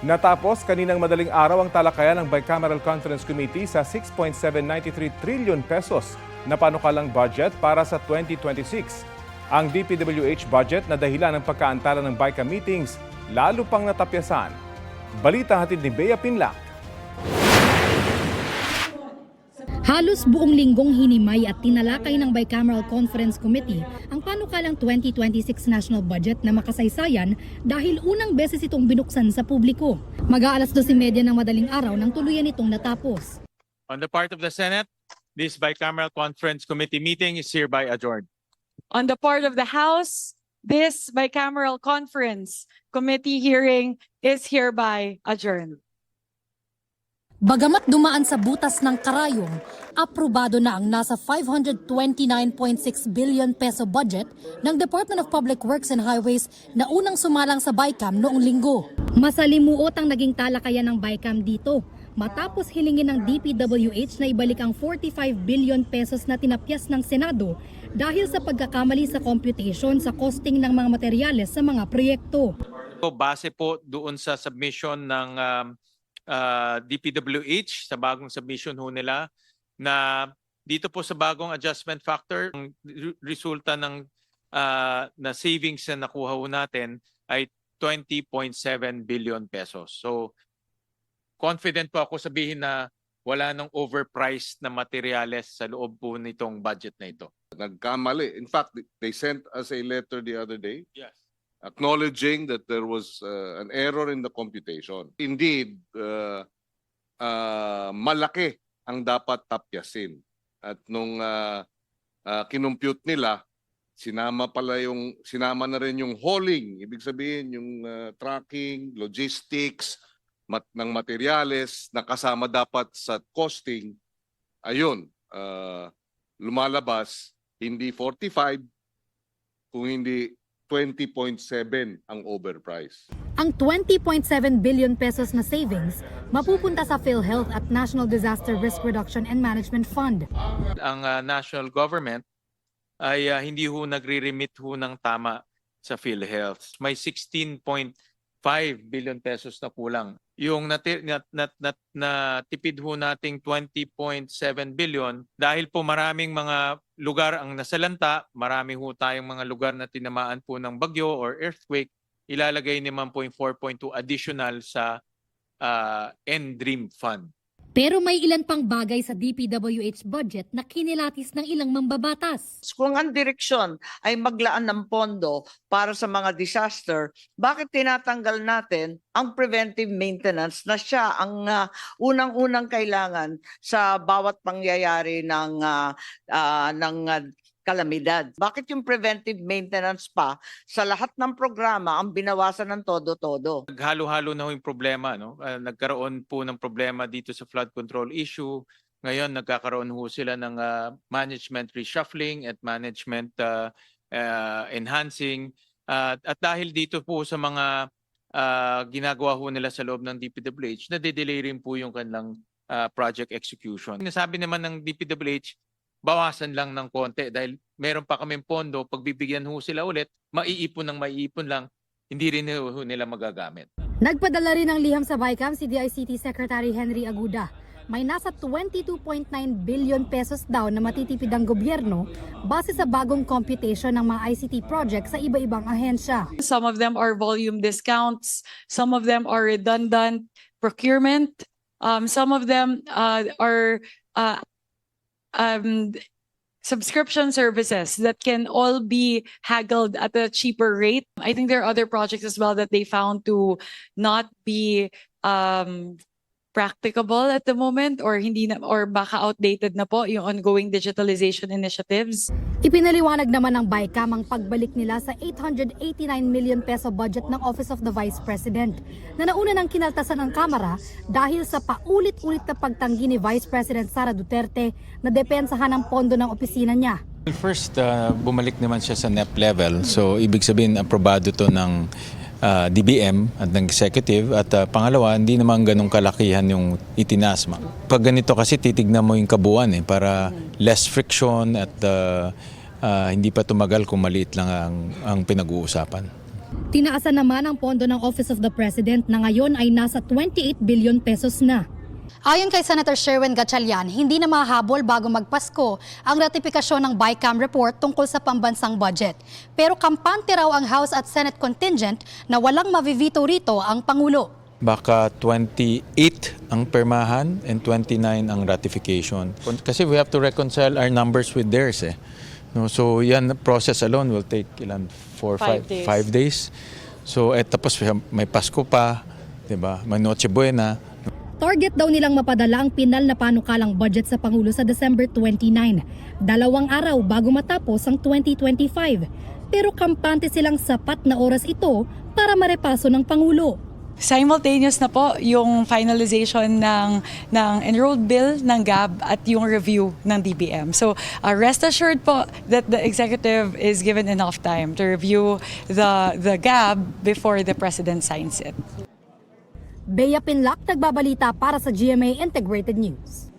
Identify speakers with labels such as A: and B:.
A: Natapos kaninang madaling araw ang talakayan ng Bicameral Conference Committee sa 6.793 trillion pesos na panukalang budget para sa 2026. Ang DPWH budget na dahilan ng pagkaantala ng BICAM meetings lalo pang natapyasan. Balita hatid ni Bea Pinlac.
B: Halos buong linggong hinimay at tinalakay ng Bicameral Conference Committee ang panukalang 2026 national budget na makasaysayan dahil unang beses itong binuksan sa publiko. Mag-aalas 12:30 ng madaling araw nang tuluyan itong natapos.
C: On the part of the Senate, this Bicameral Conference Committee meeting is hereby adjourned.
D: On the part of the House, this bicameral conference committee hearing is hereby adjourned.
B: Bagamat dumaan sa butas ng karayom, aprobado na ang nasa 529.6 billion peso budget ng Department of Public Works and Highways na unang sumalang sa BICAM noong linggo. Masalimuot ang naging talakayan ng BICAM dito matapos hilingin ng DPWH na ibalik ang 45 billion pesos na tinapyas ng Senado dahil sa pagkakamali sa computation sa costing ng mga materyales sa mga proyekto.
C: Base po doon sa submission ng DPWH, sa bagong submission ho nila, na dito po sa bagong adjustment factor, ang resulta ng na savings na nakuha ho natin ay 20.7 billion pesos. So, confident po ako sabihin na wala nang overpriced na materyales sa loob po nitong budget na ito.
E: Nagkamali. In fact, they sent us a letter the other day
C: Yes.
E: acknowledging that there was an error in the computation. Indeed, malaki ang dapat tapyasin. At nung kinumpute nila, sinama na rin yung hauling, ibig sabihin yung tracking, logistics, ng materyales na kasama dapat sa costing. Ayun, lumalabas hindi 45 kung hindi 20.7 ang overprice.
B: Ang 20.7 billion pesos na savings mapupunta sa PhilHealth at National Disaster Risk Reduction and Management Fund.
C: Ang national government ay hindi ho nagre-remit ho ng tama sa PhilHealth. May 16.5 billion pesos na kulang. Yung natipid ho nating 20.7 billion dahil po maraming mga lugar ang nasalanta, marami ho tayong mga lugar na tinamaan po ng bagyo or earthquake, ilalagay naman po yung 4.2 additional sa NDREAM Fund.
B: Pero may ilan pang bagay sa DPWH budget na kinilatis ng ilang mambabatas.
F: Kung ang direksyon ay maglaan ng pondo para sa mga disaster, bakit tinatanggal natin ang preventive maintenance na siya ang unang-unang kailangan sa bawat pangyayari ng kalamidad? Bakit yung preventive maintenance pa sa lahat ng programa ang binawasan ng todo-todo?
C: Naghalo-halo na ho yung problema. No? Nagkaroon po ng problema dito sa flood control issue. Ngayon, nagkakaroon ho sila ng management reshuffling at management enhancing. At dahil dito po sa mga ginagawa ho nila sa loob ng DPWH, nade-delay rin po yung kanilang project execution. Nasabi naman ng DPWH, bawasan lang ng konti dahil meron pa kaming pondo, pagbibigyan ho sila ulit, maiipon lang, hindi rin ho nila magagamit.
B: Nagpadala rin ng liham sa BICAM si DICT Secretary Henry Aguda. May nasa 22.9 billion pesos daw na matitipid ang gobyerno base sa bagong computation ng mga ICT projects sa iba-ibang ahensya.
D: Some of them are volume discounts, some of them are redundant procurement, some of them are subscription services that can all be haggled at a cheaper rate. I think there are other projects as well that they found to not be practicable at the moment or hindi na, or baka outdated na po yung ongoing digitalization initiatives.
B: Ipinaliwanag naman ng BICAM ang pagbalik nila sa 889 million peso budget ng Office of the Vice President na nauna ng kinaltasan ng Kamara dahil sa paulit-ulit na pagtanggi ni Vice President Sara Duterte na depensahan ang pondo ng opisina niya.
G: First, bumalik naman siya sa NEP level. So, ibig sabihin, aprobado to ng DBM at ng executive at pangalawa, hindi naman ganong kalakihan yung itinaas. Pag ganito kasi titignan mo yung kabuuan para less friction at hindi pa tumagal kung maliit lang ang pinag-uusapan.
B: Tinaasan naman ang pondo ng Office of the President na ngayon ay nasa 28 billion pesos na. Ayon kay Senator Sherwin Gatchalian, hindi na mahabol bago magpasko ang ratifikasyon ng BICAM report tungkol sa pambansang budget. Pero kampante raw ang House at Senate contingent na walang mavivito rito ang Pangulo.
G: Baka 28 ang permahan and 29 ang ratification. Kasi we have to reconcile our numbers with theirs. No, so yan, process alone will take 5 days. So tapos may Pasko pa, 'di ba? May Noche Buena.
B: Target daw nilang mapadala ang pinal na panukalang budget sa Pangulo sa December 29, 2 araw bago matapos ang 2025. Pero kampante silang sapat na oras ito para marepaso ng Pangulo.
D: Simultaneous na po yung finalization ng enrolled bill ng GAB at yung review ng DBM. So rest assured po that the executive is given enough time to review the GAB before the President signs it.
B: Bea Pinlac, nagbabalita para sa GMA Integrated News.